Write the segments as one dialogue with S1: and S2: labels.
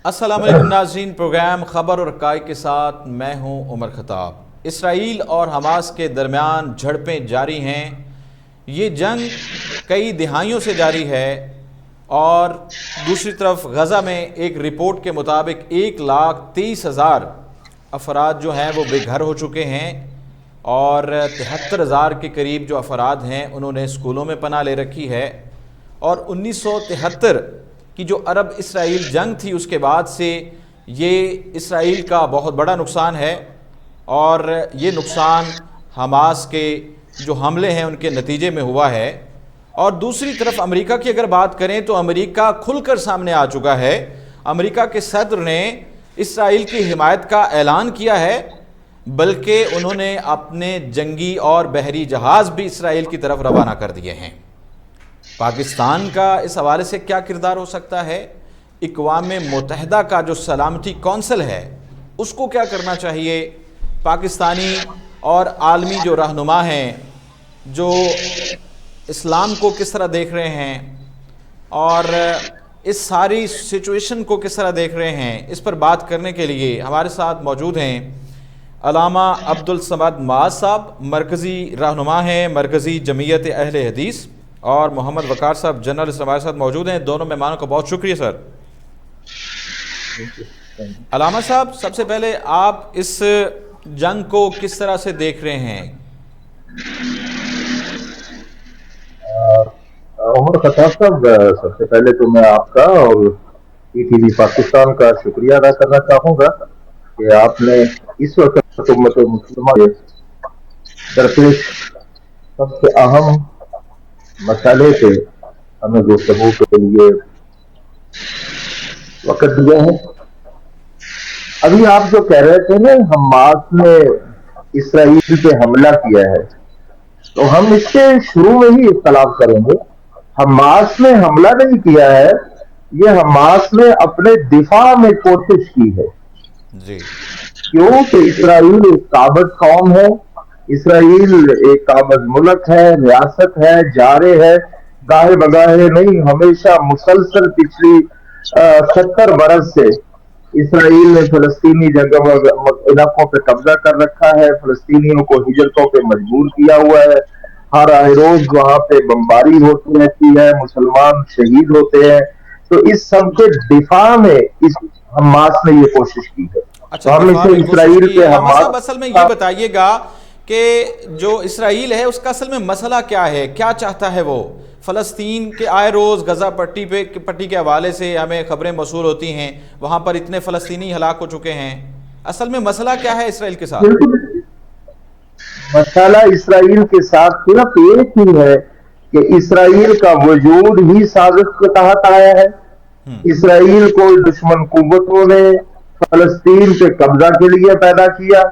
S1: السلام علیکم ناظرین، پروگرام خبر اور حقائق کے ساتھ میں ہوں عمر خطاب۔ اسرائیل اور حماس کے درمیان جھڑپیں جاری ہیں۔ یہ جنگ کئی دہائیوں سے جاری ہے اور دوسری طرف غزہ میں ایک رپورٹ کے مطابق 1,23,000 افراد جو ہیں وہ بے گھر ہو چکے ہیں اور 73,000 کے قریب جو افراد ہیں انہوں نے اسکولوں میں پناہ لے رکھی ہے۔ اور 1973 کی جو عرب اسرائیل جنگ تھی اس کے بعد سے یہ اسرائیل کا بہت بڑا نقصان ہے، اور یہ نقصان حماس کے جو حملے ہیں ان کے نتیجے میں ہوا ہے۔ اور دوسری طرف امریکہ کی اگر بات کریں تو امریکہ کھل کر سامنے آ چکا ہے۔ امریکہ کے صدر نے اسرائیل کی حمایت کا اعلان کیا ہے، بلکہ انہوں نے اپنے جنگی اور بحری جہاز بھی اسرائیل کی طرف روانہ کر دیے ہیں۔ پاکستان کا اس حوالے سے کیا کردار ہو سکتا ہے؟ اقوام متحدہ کا جو سلامتی کونسل ہے اس کو کیا کرنا چاہیے؟ پاکستانی اور عالمی جو رہنما ہیں جو اسلام کو کس طرح دیکھ رہے ہیں اور اس ساری سچویشن کو کس طرح دیکھ رہے ہیں، اس پر بات کرنے کے لیے ہمارے ساتھ موجود ہیں علامہ عبدالصمد معاذ صاحب، مرکزی رہنما ہیں مرکزی جمعیت اہل حدیث، اور محمد وقار صاحب جنرل ہمارے ساتھ موجود ہیں۔ دونوں مہمانوں کا بہت شکریہ سر۔ علامہ صاحب، سب سے پہلے آپ اس جنگ کو کس طرح سے دیکھ رہے ہیں؟
S2: عمر خطاب صاحب، سب سے پہلے تو میں آپ کا اور PTV پاکستان کا شکریہ ادا کرنا چاہوں گا کہ آپ نے اس وقت امت مسلمہ کے درپیش سب سے اہم مسئلے سے ہمیں گفتگو کے لیے وقت دیا ہے۔ ابھی آپ جو کہہ رہے تھے نا، حماس نے اسرائیل پہ حملہ کیا ہے، تو ہم اس کے شروع میں ہی اختلاف کریں گے۔ حماس نے حملہ نہیں کیا ہے، یہ حماس نے اپنے دفاع میں کوشش کی ہے۔
S1: جی،
S2: کیونکہ اسرائیل ایک قابض قوم ہے، اسرائیل ایک قابض ملک ہے، ریاست ہے، جارے ہے، گاہے بگاہے نہیں، ہمیشہ مسلسل پچھلی 70 برس سے اسرائیل نے فلسطینی علاقوں پہ قبضہ کر رکھا ہے، فلسطینیوں کو ہجرتوں پہ مجبور کیا ہوا ہے، ہر آئے روز وہاں پہ بمباری ہوتی رہتی ہے، مسلمان شہید ہوتے ہیں۔ تو اس سب کے دفاع میں اس حماس نے یہ کوشش کی ہے۔
S1: اچھا،
S2: ہم
S1: دفاع
S2: اسے
S1: میں کوشش
S2: اسرائیل
S1: کی
S2: کے
S1: ہے۔ علامہ
S2: حماس
S1: صاحب، اصل میں یہ بتائیے گا کہ جو اسرائیل ہے اس کا اصل میں مسئلہ کیا ہے، کیا چاہتا ہے وہ؟ فلسطین کے آئے روز غزہ پٹی کے حوالے سے ہمیں خبریں موصول ہوتی ہیں، وہاں پر اتنے فلسطینی ہلاک ہو چکے ہیں۔ اصل میں مسئلہ کیا ہے اسرائیل کے ساتھ؟
S2: مسئلہ اسرائیل کے ساتھ صرف ایک ہی ہے کہ اسرائیل کا وجود ہی سازش کے تحت آیا ہے۔ اسرائیل کو دشمن قوتوں نے فلسطین پہ قبضہ کے لیے پیدا کیا،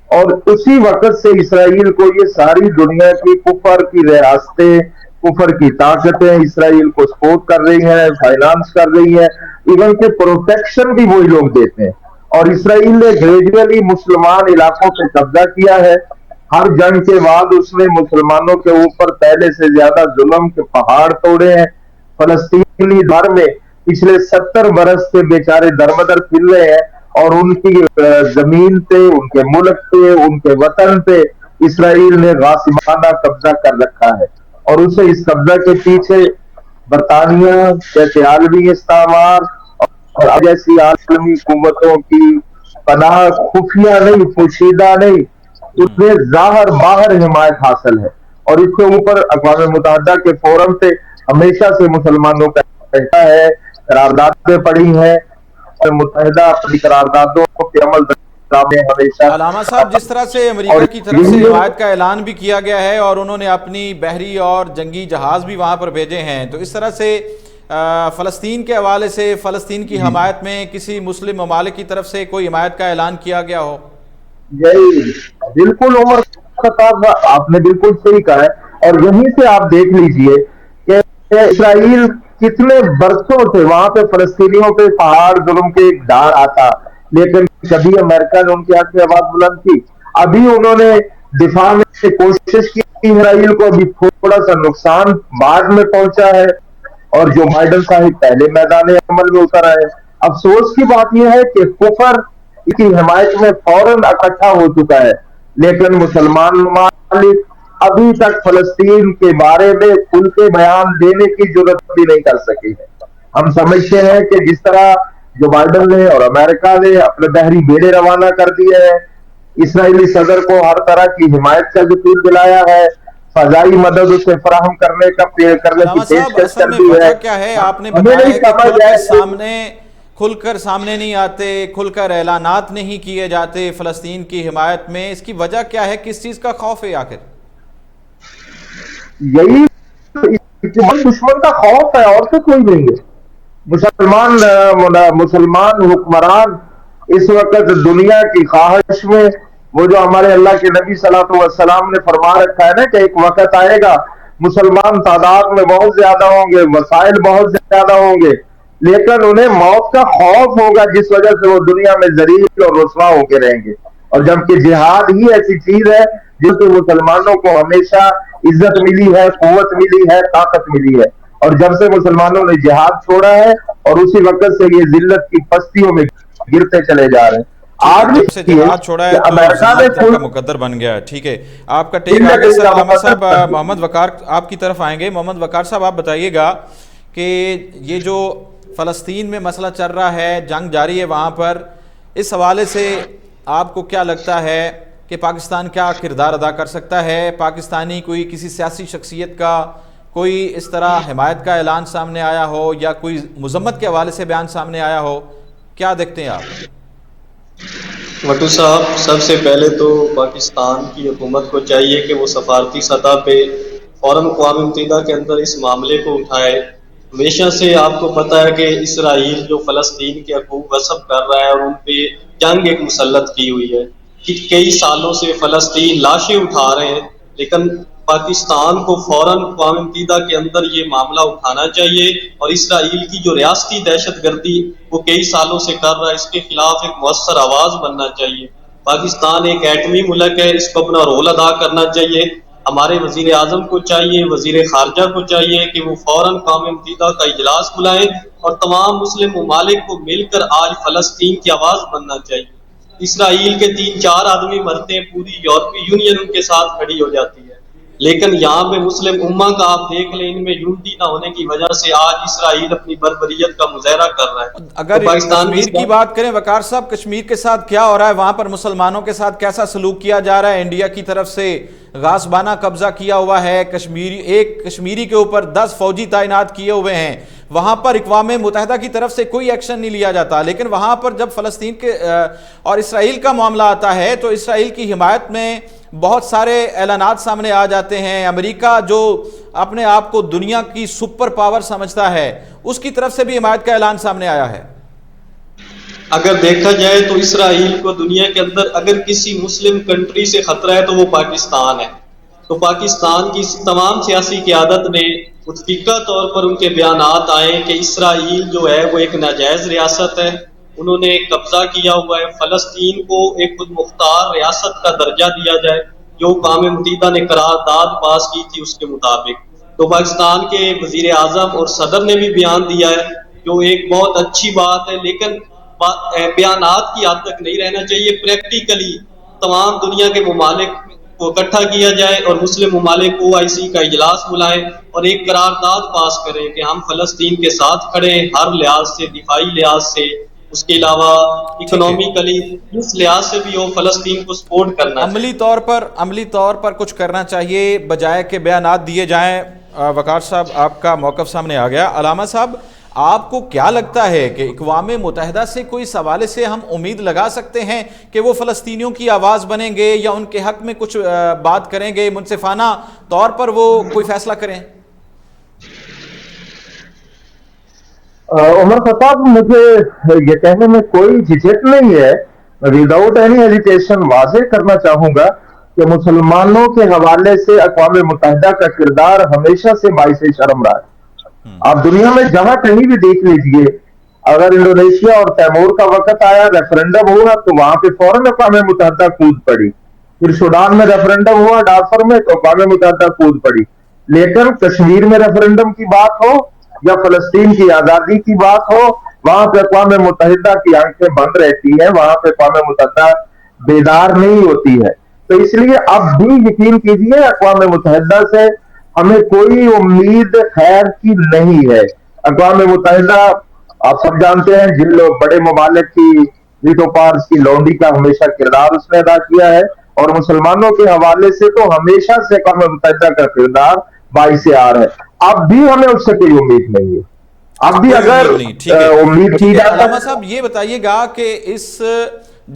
S2: اور اسی وقت سے اسرائیل کو یہ ساری دنیا کی کفر کی ریاستیں، کفر کی طاقتیں اسرائیل کو سپورٹ کر رہی ہیں، فائنانس کر رہی ہیں، ایون کہ پروٹیکشن بھی وہی لوگ دیتے ہیں۔ اور اسرائیل نے گریجولی مسلمان علاقوں پہ قبضہ کیا ہے۔ ہر جنگ کے بعد اس نے مسلمانوں کے اوپر پہلے سے زیادہ ظلم کے پہاڑ توڑے ہیں۔ فلسطینی بھر میں پچھلے 70 برس سے بیچارے درمدر پھر رہے ہیں، اور ان کی زمین پہ، ان کے ملک پہ، ان کے وطن پہ اسرائیل نے غاصبانہ قبضہ کر رکھا ہے۔ اور اسے اس قبضہ کے پیچھے برطانیہ جیسے عالمی استعمار اور جیسی عالمی قوتوں کی پناہ خفیہ نہیں، پوشیدہ نہیں، اس میں ظاہر باہر حمایت حاصل ہے۔ اور اس کے اوپر اقوام متحدہ کے فورم پہ ہمیشہ سے مسلمانوں کا کہتا ہے، قراردادیں پڑی ہیں، اور متحدہ اپنی قراردادوں کے عمل میں ہمیشہ۔
S1: علامہ صاحب، جس طرح سے امریکہ کی طرف سے حمایت کا اعلان بھی کیا گیا ہے اور انہوں نے اپنی بحری اور جنگی جہاز بھی وہاں پر بھیجے ہیں، تو اس طرح سے فلسطین کے حوالے سے فلسطین کی حمایت میں کسی مسلم ممالک کی طرف سے کوئی حمایت کا اعلان کیا گیا ہو؟
S2: بالکل عمر خطاب، آپ نے بالکل صحیح کہا ہے۔ اور یہیں سے آپ دیکھ لیجئے کہ اسرائیل کتنے برسوں سے وہاں پہ فلسطینیوں پہ پہاڑ ظلم کے ڈار آتا، لیکن کبھی امریکہ نے ان کے حق سے آواز بلند کی۔ ابھی انہوں نے دفاع میں کوشش کی، اسرائیل کو ابھی تھوڑا سا نقصان بعد میں پہنچا ہے، اور جو بائیڈن صاحب پہلے میدان عمل میں اتر آئے۔ افسوس کی بات یہ ہے کہ کفر کی حمایت میں فوراً اکٹھا ہو چکا ہے، لیکن مسلمان ممالک ابھی تک فلسطین کے بارے میں کھل کے بیان دینے کی جرات بھی نہیں کر سکی ہے۔ ہم سمجھتے ہیں کہ جس طرح جو بائیڈن نے اور امریکہ نے اپنے بحری بیڑے روانہ کر دیے ہیں، اسرائیلی صدر کو ہر طرح کی حمایت کا یقین دلایا ہے، فضائی مدد اسے فراہم کرنے کی
S1: علامہ صاحب،
S2: پیشکش
S1: اصل
S2: کر
S1: میں
S2: دی ہے۔
S1: وجہ کیا ہے؟ آپ نے
S2: ہمیں
S1: بتایا
S2: نہیں
S1: ہے کہ
S2: سمجھ آیا
S1: کھل کر سامنے نہیں آتے، کھل کر اعلانات نہیں کیے جاتے فلسطین کی حمایت میں۔ اس کی وجہ کیا ہے؟ کس چیز کا خوف ہے آخر؟
S2: یہی دشمن کا خوف ہے، اور تو کوئی نہیں ہے۔ مسلمان حکمران اس وقت دنیا کی خواہش میں، وہ جو ہمارے اللہ کے نبی صلی اللہ علیہ وسلم نے فرما رکھا ہے نا کہ ایک وقت آئے گا مسلمان تعداد میں بہت زیادہ ہوں گے، وسائل بہت زیادہ ہوں گے، لیکن انہیں موت کا خوف ہوگا جس وجہ سے وہ دنیا میں ذلیل اور رسوا ہو کے رہیں گے۔ اور جبکہ جہاد ہی ایسی چیز ہے جس سے مسلمانوں کو ہمیشہ عزت ملی ہے، قوت ملی ہے، طاقت ملی ہے، اور جب سے مسلمانوں نے جہاد چھوڑا ہے اور اسی وقت سے یہ ذلت کی پستیوں میں گرتے چلے جا رہے ہیں۔
S1: ٹھیک ہے،
S2: آج
S1: جب سے
S2: بھی
S1: جہاد چھوڑا ہے
S2: کہ
S1: تو
S2: امریکہ نے
S1: ذلت کا مقدر بن گیا ہے۔ ٹھیک ہے، آپ کا ٹیک آگے سر۔ علامہ صاحب، محمد وقار آپ کی طرف آئیں گے۔ محمد وقار صاحب، آپ بتائیے گا کہ یہ جو فلسطین میں مسئلہ چل رہا ہے، جنگ جاری ہے وہاں پر، اس حوالے سے آپ کو کیا لگتا ہے کہ پاکستان کیا کردار ادا کر سکتا ہے؟ پاکستانی کوئی کسی سیاسی شخصیت کا کوئی اس طرح حمایت کا اعلان سامنے آیا ہو یا کوئی مذمت کے حوالے سے بیان سامنے آیا ہو؟ کیا دیکھتے ہیں آپ؟
S3: وٹو صاحب، سب سے پہلے تو پاکستان کی حکومت کو چاہیے کہ وہ سفارتی سطح پہ فوراً اقوام متحدہ کے اندر اس معاملے کو اٹھائے۔ ہمیشہ سے آپ کو پتہ ہے کہ اسرائیل جو فلسطین کے حقوق غصب کر رہا ہے اور ان پہ جنگ ایک مسلط کی ہوئی ہے، کہ کئی سالوں سے فلسطین لاشیں اٹھا رہے ہیں، لیکن پاکستان کو فوراً اقوام متحدہ کے اندر یہ معاملہ اٹھانا چاہیے، اور اسرائیل کی جو ریاستی دہشت گردی وہ کئی سالوں سے کر رہا ہے، اس کے خلاف ایک مؤثر آواز بننا چاہیے۔ پاکستان ایک ایٹمی ملک ہے، اس کو اپنا رول ادا کرنا چاہیے۔ ہمارے وزیر اعظم کو چاہیے، وزیر خارجہ کو چاہیے کہ وہ فوراً اقوام متحدہ کا اجلاس بلائیں اور تمام مسلم ممالک کو مل کر آج فلسطین کی آواز بننا چاہیے۔ اسرائیل کے 3-4 آدمی مرتے ہیں، پوری یورپی یونین ان کے ساتھ کھڑی ہو جاتی ہے، لیکن یہاں پہ مسلم امہ کا آپ دیکھ لیں، ان میں یونٹی نہ ہونے کی وجہ سے آج اسرائیل اپنی بربریت کا مظاہرہ کر رہا ہے۔
S1: اگر کشمیر کی بات کریں وقار صاحب، کشمیر کے ساتھ کیا ہو رہا ہے؟ وہاں پر مسلمانوں کے ساتھ کیسا سلوک کیا جا رہا ہے؟ انڈیا کی طرف سے غاصبانہ قبضہ کیا ہوا ہے، ایک کشمیری کے اوپر 10 فوجی تعینات کیے ہوئے ہیں، وہاں پر اقوام متحدہ کی طرف سے کوئی ایکشن نہیں لیا جاتا، لیکن وہاں پر جب فلسطین کے اور اسرائیل کا معاملہ آتا ہے تو اسرائیل کی حمایت میں بہت سارے اعلانات سامنے آ جاتے ہیں۔ امریکہ جو اپنے آپ کو دنیا کی سپر پاور سمجھتا ہے، اس کی طرف سے بھی حمایت کا اعلان سامنے آیا ہے۔
S3: اگر دیکھا جائے تو اسرائیل کو دنیا کے اندر اگر کسی مسلم کنٹری سے خطرہ ہے تو وہ پاکستان ہے، تو پاکستان کی تمام سیاسی قیادت نے متفقہ طور پر ان کے بیانات آئے کہ اسرائیل جو ہے وہ ایک ناجائز ریاست ہے، انہوں نے قبضہ کیا ہوا ہے، فلسطین کو ایک خود مختار ریاست کا درجہ دیا جائے جو اقوام متحدہ نے قرارداد پاس کی تھی اس کے مطابق۔ تو پاکستان کے وزیر اعظم اور صدر نے بھی بیان دیا ہے جو ایک بہت اچھی بات ہے، لیکن بیانات کی حد تک نہیں رہنا چاہیے۔ پریکٹیکلی تمام دنیا کے ممالک کو اکٹھا کیا جائے اور مسلم ممالک OIC کا اجلاس بلائیں اور ایک قرارداد پاس کریں کہ ہم فلسطین کے ساتھ کھڑے ہیں، ہر لحاظ سے، دفاعی لحاظ سے، اس کے علاوہ اکنومیکلی، اس لحاظ سے بھی وہ فلسطین کو سپورٹ کرنا چاہیے۔
S1: عملی طور پر کچھ کرنا چاہیے بجائے کہ بیانات دیے جائیں۔ وقار صاحب، آپ کا موقف سامنے آ گیا۔ علامہ صاحب، آپ کو کیا لگتا ہے کہ اقوام متحدہ سے کوئی اس حوالے سے ہم امید لگا سکتے ہیں کہ وہ فلسطینیوں کی آواز بنیں گے یا ان کے حق میں کچھ بات کریں گے، منصفانہ طور پر وہ کوئی فیصلہ کریں؟
S2: عمر خطاب، مجھے یہ کہنے میں کوئی جھجک نہیں ہے، وداؤٹ اینی ہیزیٹیشن واضح کرنا چاہوں گا کہ مسلمانوں کے حوالے سے اقوام متحدہ کا کردار ہمیشہ سے باعث شرم رہا ہے۔ آپ دنیا میں جہاں کہیں بھی دیکھ لیجئے، اگر انڈونیشیا اور تیمور کا وقت آیا، ریفرنڈم ہوا تو وہاں پہ فوراً اقوام متحدہ کود پڑی، پھر سوڈان میں ریفرنڈم ہوا ڈارفر میں تو اقوام متحدہ کود پڑی، لیکن کشمیر میں ریفرنڈم کی بات ہو، یا فلسطین کی آزادی کی بات ہو، وہاں پہ اقوام متحدہ کی آنکھیں بند رہتی ہیں، وہاں پہ اقوام متحدہ بیدار نہیں ہوتی ہے۔ تو اس لیے اب بھی یقین کیجیے اقوام متحدہ سے ہمیں کوئی امید خیر کی نہیں ہے۔ اقوام متحدہ آپ سب جانتے ہیں جن لوگ بڑے ممالک کی ویٹو پاورز کی لونڈی کا ہمیشہ کردار اس نے ادا کیا ہے، اور مسلمانوں کے حوالے سے تو ہمیشہ سے اقوام متحدہ کا کردار باعث آر ہے۔ اب بھی ہمیں اس سے کوئی امید نہیں ہے، اب بھی
S1: کوئی
S2: اگر
S1: امید نہیں، ٹھیک ہے
S2: امید کی جاتا
S1: علامہ صاحب یہ بتائیے گا کہ اس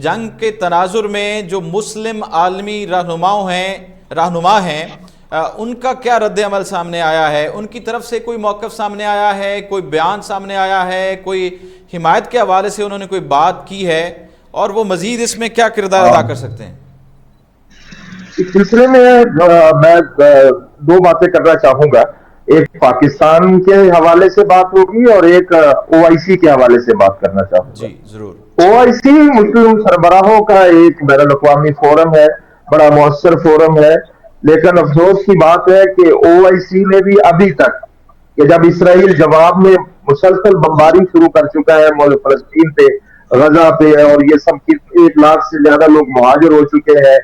S1: جنگ کے تناظر میں جو مسلم عالمی رہنما ہیں ان کا کیا رد عمل سامنے آیا ہے؟ ان کی طرف سے کوئی موقف سامنے آیا ہے، کوئی بیان سامنے آیا ہے، کوئی حمایت کے حوالے سے انہوں نے کوئی بات کی ہے، اور وہ مزید اس میں کیا کردار ادا کر سکتے ہیں؟
S2: اس سلسلے میں میں دو باتیں کرنا چاہوں گا، ایک پاکستان کے حوالے سے بات ہوگی اور ایک او آئی سی کے حوالے سے بات کرنا چاہوں گا۔
S1: جی ضرور۔
S2: او آئی سی مسلم سربراہوں کا ایک بین الاقوامی فورم ہے، بڑا مؤثر فورم ہے، لیکن افسوس کی بات ہے کہ او آئی سی نے بھی ابھی تک، کہ جب اسرائیل جواب میں مسلسل بمباری شروع کر چکا ہے فلسطین پہ، غزہ پہ، اور یہ سب 1 لاکھ سے زیادہ لوگ مہاجر ہو چکے ہیں،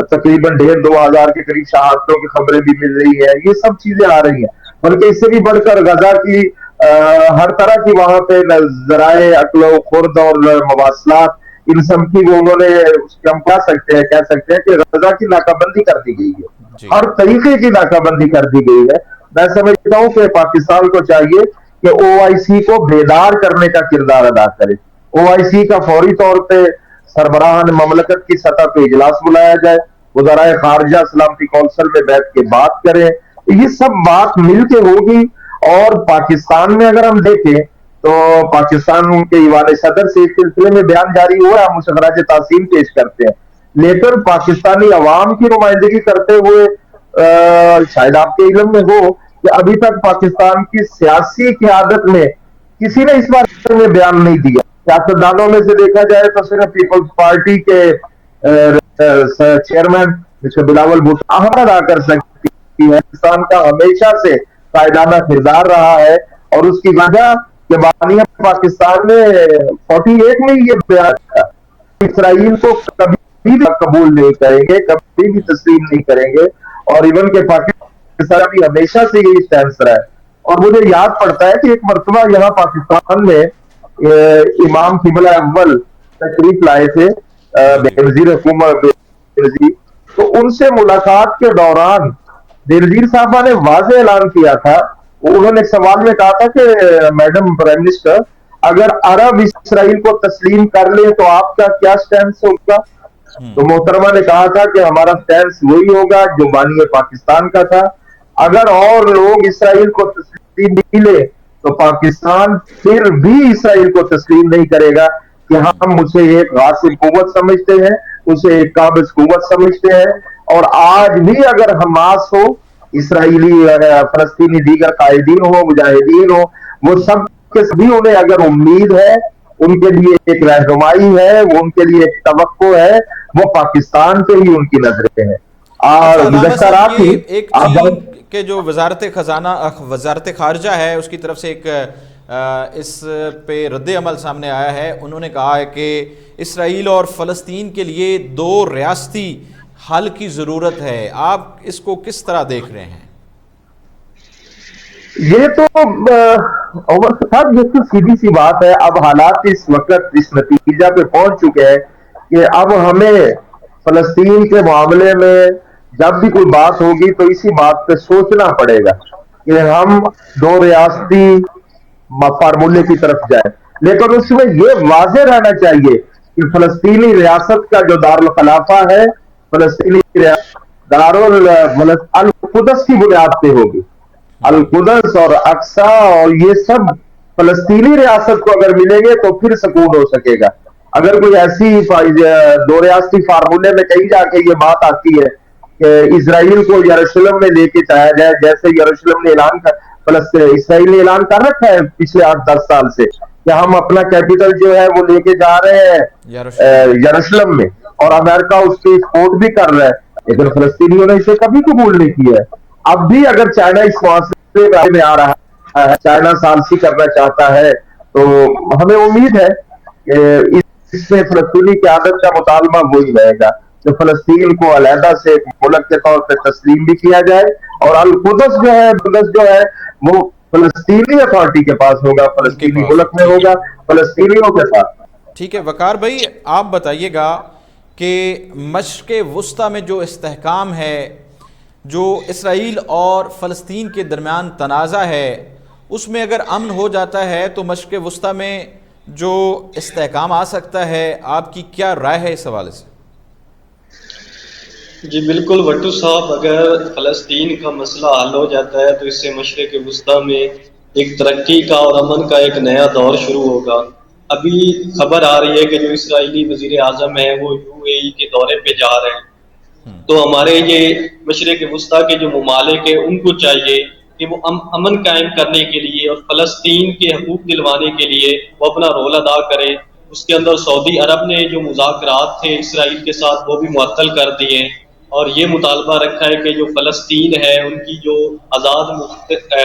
S2: تقریباً 1,500-2,000 کے قریب شہادتوں کی خبریں بھی مل رہی ہیں، یہ سب چیزیں آ رہی ہیں، بلکہ اس سے بھی بڑھ کر غزہ کی ہر طرح کی وہاں پہ ذرائع عقل و خرد اور مواصلات ان سب کی وہ انہوں نے ہم کہہ سکتے ہیں کہ غزہ کی ناکہ بندی کر دی گئی ہے، ہر طریقے کی ناکہ بندی کر دی گئی ہے۔ میں سمجھتا ہوں کہ پاکستان کو چاہیے کہ او آئی سی کو بیدار کرنے کا کردار ادا کرے، او آئی سی کا فوری طور پہ سربراہان مملکت کی سطح پہ اجلاس بلایا جائے، وزرائے خارجہ سلامتی کونسل میں بیٹھ کے بات کریں، یہ سب بات مل کے ہوگی۔ اور پاکستان میں اگر ہم دیکھیں تو پاکستان کے ایوان صدر سے اس سلسلے میں بیان جاری ہوا ہے، ہم اسے خراج تحسین پیش کرتے ہیں، لیکن پاکستانی عوام کی نمائندگی کرتے ہوئے شاید آپ کے علم میں ہو کہ ابھی تک پاکستان کی سیاسی قیادت میں کسی نے اس بارے میں بیان نہیں دیا۔ سیاستدانوں میں سے دیکھا جائے تو صرف پیپلز پارٹی کے چیئرمین مسٹر بلاول بھٹو اہم ادا کر سکتی ہے۔ پاکستان کا ہمیشہ سے قائدانہ کردار رہا ہے، اور اس کی وجہ کہ بانیہ پاکستان نے 48 میں یہ بیان کیا، اسرائیل کو کبھی بھی قبول نہیں کریں گے، کبھی بھی تسلیم نہیں کریں گے، اور ایون کہ پاکستان بھی ہمیشہ سے یہی سٹینس رہا ہے۔ اور مجھے یاد پڑتا ہے کہ ایک مرتبہ یہاں پاکستان میں امام قبلہ اول تشریف لائے تھے، وزیر حکومت، تو ان سے ملاقات کے دوران بینظیر صاحبہ نے واضح اعلان کیا تھا، انہوں نے ایک سوال میں کہا تھا کہ میڈم پرائم منسٹر، اگر عرب اسرائیل کو تسلیم کر لیں تو آپ کا کیا سٹینس ہوگا؟ تو محترمہ نے کہا تھا کہ ہمارا سٹینس وہی ہوگا جو بانی پاکستان کا تھا، اگر اور لوگ اسرائیل کو تسلیم نہیں لے تو پاکستان پھر بھی اسرائیل کو تسلیم نہیں کرے گا، کہ ہم اسے ایک غاصب قوت سمجھتے ہیں، اسے ایک قابض قوت سمجھتے ہیں۔ اور آج بھی اگر حماس ہو، اسرائیلی فلسطینی دیگر قائدین ہو، مجاہدین ہو، وہ سب کے سبھی انہیں اگر امید ہے، ان کے لیے ایک رہنمائی ہے، وہ ان کے لیے ایک توقع ہے، وہ پاکستان پہ ہی ان کی نظریں ہیں۔ اور گزشتہ رات ہی
S1: ایک چین کے جو وزارت خارجہ ہے اس کی طرف سے ایک اس پہ رد عمل سامنے آیا ہے، انہوں نے کہا ہے کہ اسرائیل اور فلسطین کے لیے 2 ریاستی حل کی ضرورت ہے، آپ اس کو کس طرح دیکھ رہے ہیں؟
S2: یہ تو صاحب یہ تو سیدھی سی بات ہے، اب حالات اس وقت اس نتیجہ پہ پہنچ چکے ہیں کہ اب ہمیں فلسطین کے معاملے میں جب بھی کوئی بات ہوگی تو اسی بات پہ سوچنا پڑے گا کہ ہم 2 ریاستی فارمولے کی طرف جائیں، لیکن اس میں یہ واضح رہنا چاہیے کہ فلسطینی ریاست کا جو دارالخلافہ ہے، فلسطینی القدس کی بنیاد پہ ہوگی۔ القدس اور اقصی اور یہ سب فلسطینی ریاست کو اگر ملیں گے تو پھر سکون ہو سکے گا۔ اگر کوئی ایسی 2 ریاستی فارمولے میں کہیں جا کے یہ بات آتی ہے کہ اسرائیل کو یروشلم میں لے کے جایا جائے، جیسے یروشلم نے اسرائیل نے اعلان کر رکھا ہے پچھلے 8-10 سال سے کہ ہم اپنا کیپٹل جو ہے وہ لے کے جا رہے ہیں یروشلم میں، اور امریکہ اس کی سپورٹ بھی کر رہا ہے، لیکن فلسطینیوں نے اسے کبھی قبول نہیں کیا ہے۔ اب بھی اگر چائنا اس معاملے میں آ رہا ہے چائنا ثالثی کرنا چاہتا ہے، تو ہمیں امید ہے کہ اس میں فلسطینی قیادت کا مطالبہ وہی رہے گا کہ فلسطین کو علیحدہ سے ایک ملک کے طور پہ تسلیم بھی کیا جائے، اور القدس جو ہے وہ فلسطینی اتھارٹی کے پاس ہوگا،
S1: ان کے
S2: فلسطینی
S1: پاس ہو،
S2: ملک میں
S1: ٹھیک ہے،
S2: ہوگا، فلسطینیوں کے پاس۔
S1: ٹھیک ہے وقار بھائی، آپ بتائیے گا کہ مشرق وسطی میں جو استحکام ہے، جو اسرائیل اور فلسطین کے درمیان تنازع ہے، اس میں اگر امن ہو جاتا ہے تو مشرق وسطی میں جو استحکام آ سکتا ہے، آپ کی کیا رائے ہے اس حوالے سے؟
S3: جی بالکل وٹو صاحب، اگر فلسطین کا مسئلہ حل ہو جاتا ہے تو اس سے مشرق وسطی میں ایک ترقی کا اور امن کا ایک نیا دور شروع ہوگا۔ ابھی خبر آ رہی ہے کہ جو اسرائیلی وزیر اعظم ہیں وہ UAE کے دورے پہ جا رہے ہیں، تو ہمارے یہ مشرق وسطی کے جو ممالک ہیں ان کو چاہیے کہ وہ امن قائم کرنے کے لیے اور فلسطین کے حقوق دلوانے کے لیے وہ اپنا رول ادا کریں۔ اس کے اندر سعودی عرب نے جو مذاکرات تھے اسرائیل کے ساتھ وہ بھی معطل کر دیے، اور یہ مطالبہ رکھا ہے کہ جو فلسطین ہے ان کی جو آزاد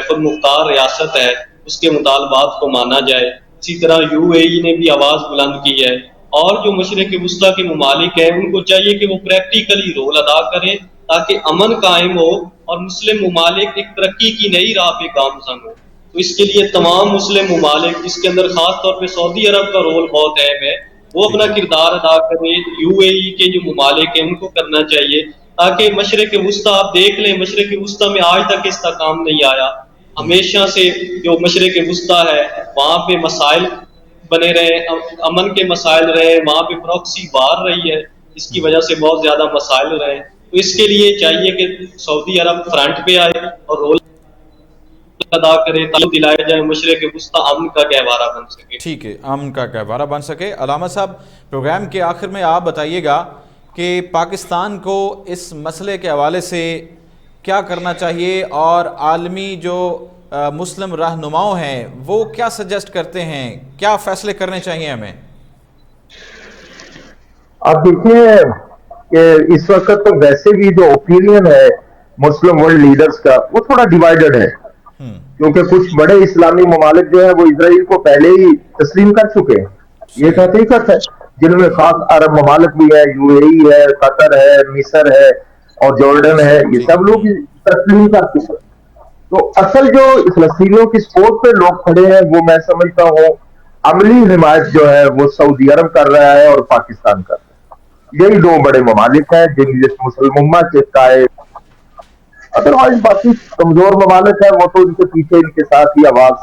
S3: خود مختار ریاست ہے اس کے مطالبات کو مانا جائے۔ اسی طرح UAE نے بھی آواز بلند کی ہے، اور جو مشرق وسطی کے ممالک ہیں ان کو چاہیے کہ وہ پریکٹیکلی رول ادا کریں تاکہ امن قائم ہو اور مسلم ممالک ایک ترقی کی نئی راہ پہ گامزن ہو۔ تو اس کے لیے تمام مسلم ممالک، جس کے اندر خاص طور پہ سعودی عرب کا رول بہت اہم ہے، وہ
S1: ٹھیک
S3: اپنا
S1: ہے،
S3: کردار ادا کریں۔ UAE کے جو ممالک ہیں ان کو کرنا چاہیے، تاکہ مشرق وسطی، آپ دیکھ لیں مشرق وسطی میں آج تک استحکام نہیں آیا۔ ہمیشہ سے جو مشرق وسطی ہے وہاں پہ مسائل بنے رہے، امن کے مسائل رہے، وہاں پہ پراکسی وار رہی ہے، اس کی وجہ سے بہت زیادہ مسائل رہے۔ تو اس کے لیے چاہیے کہ سعودی عرب فرنٹ پہ آئے اور رول ادا کرے، تعلق دلائے جائے، مشرق وسطی امن کا گہوارہ بن سکے۔
S1: ٹھیک ہے، امن کا گہوارہ بن سکے۔ علامہ صاحب، پروگرام کے آخر میں آپ بتائیے گا کہ پاکستان کو اس مسئلے کے حوالے سے کیا کرنا چاہیے، اور عالمی جو مسلم رہنماؤں ہیں وہ کیا سجیسٹ کرتے ہیں، کیا فیصلے کرنے چاہیے ہمیں؟
S2: آپ دیکھیے کہ اس وقت تو ویسے بھی جو اوپینین ہے مسلم ورلڈ لیڈرز کا وہ تھوڑا ڈیوائیڈڈ ہے، کیونکہ کچھ بڑے اسلامی ممالک جو ہیں وہ اسرائیل کو پہلے ہی تسلیم کر چکے ہیں، یہ ایک
S1: صحیح،
S2: حقیقت ہے، جن میں خاص عرب ممالک بھی ہے، UAE ہے، قطر ہے، مصر ہے اور جارڈن ہے،
S1: مصر،
S2: یہ
S1: ٹھیک ہے،
S2: سب لوگ تسلیم کر چکے ہیں۔ تو اصل جو فلسطینیوں کی سپورٹ پہ لوگ کھڑے ہیں وہ میں سمجھتا ہوں عملی حمایت جو ہے وہ سعودی عرب کر رہا ہے اور پاکستان کر رہا ہے، یہی دو بڑے ممالک ہیں جن جس مسلم امہ کے قائد، ادروائز باقی کمزور ممالک ہیں وہ تو ان کے پیچھے ان کے ساتھ ہی آواز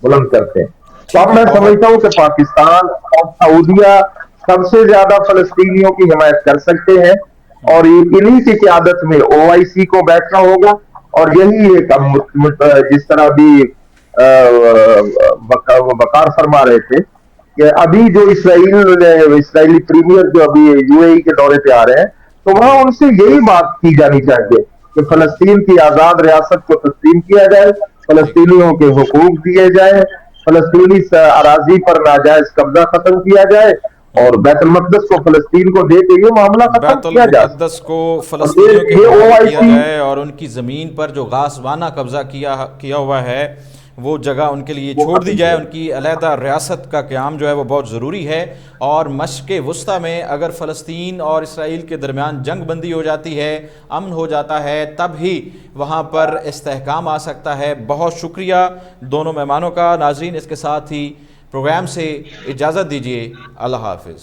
S2: بلند کرتے ہیں۔ تو اب
S1: ٹھیک ہے،
S2: میں
S1: بہت
S2: سمجھتا ہوں کہ پاکستان اور سعودیہ سب سے زیادہ فلسطینیوں کی حمایت کر سکتے ہیں، اور انہی کی قیادت میں OIC کو بیٹھنا ہوگا، اور یہی ایک جس طرح بھی وقار فرما رہے تھے کہ ابھی جو اسرائیلی پریمیئر جو ابھی UAE کے دورے پہ آ رہے ہیں، تو وہاں
S1: جی،
S2: ان سے یہی بات کی جانی چاہیے کہ فلسطین کی آزاد ریاست کو تسلیم کیا جائے،
S1: ٹھیک ہے،
S2: فلسطینیوں کے حقوق دیے جائیں، فلسطینی اراضی پر ناجائز قبضہ ختم کیا جائے، اور بیت المقدس کو فلسطین کو دے کے یہ معاملہ ختم
S1: بیت
S2: کیا جا
S1: المقدس
S2: سکے۔
S1: کو
S2: اور
S1: فلسطینیوں کے
S2: یہ
S1: حوالے کیا
S2: OIC
S1: جائے، اور ان کی زمین پر جو غاصبانہ قبضہ کیا ہوا ہے وہ جگہ ان کے لیے
S2: وہ
S1: چھوڑ دی
S2: ختم
S1: جائے،
S2: کیا
S1: ان کی علیحدہ ریاست کا قیام جو ہے وہ بہت ضروری ہے۔ اور مشرق وسطی میں اگر فلسطین اور اسرائیل کے درمیان جنگ بندی ہو جاتی ہے، امن ہو جاتا ہے، تب ہی وہاں پر استحکام آ سکتا ہے۔ بہت شکریہ دونوں مہمانوں کا۔ ناظرین، اس کے ساتھ ہی پروگرام سے اجازت دیجیے، اللہ حافظ۔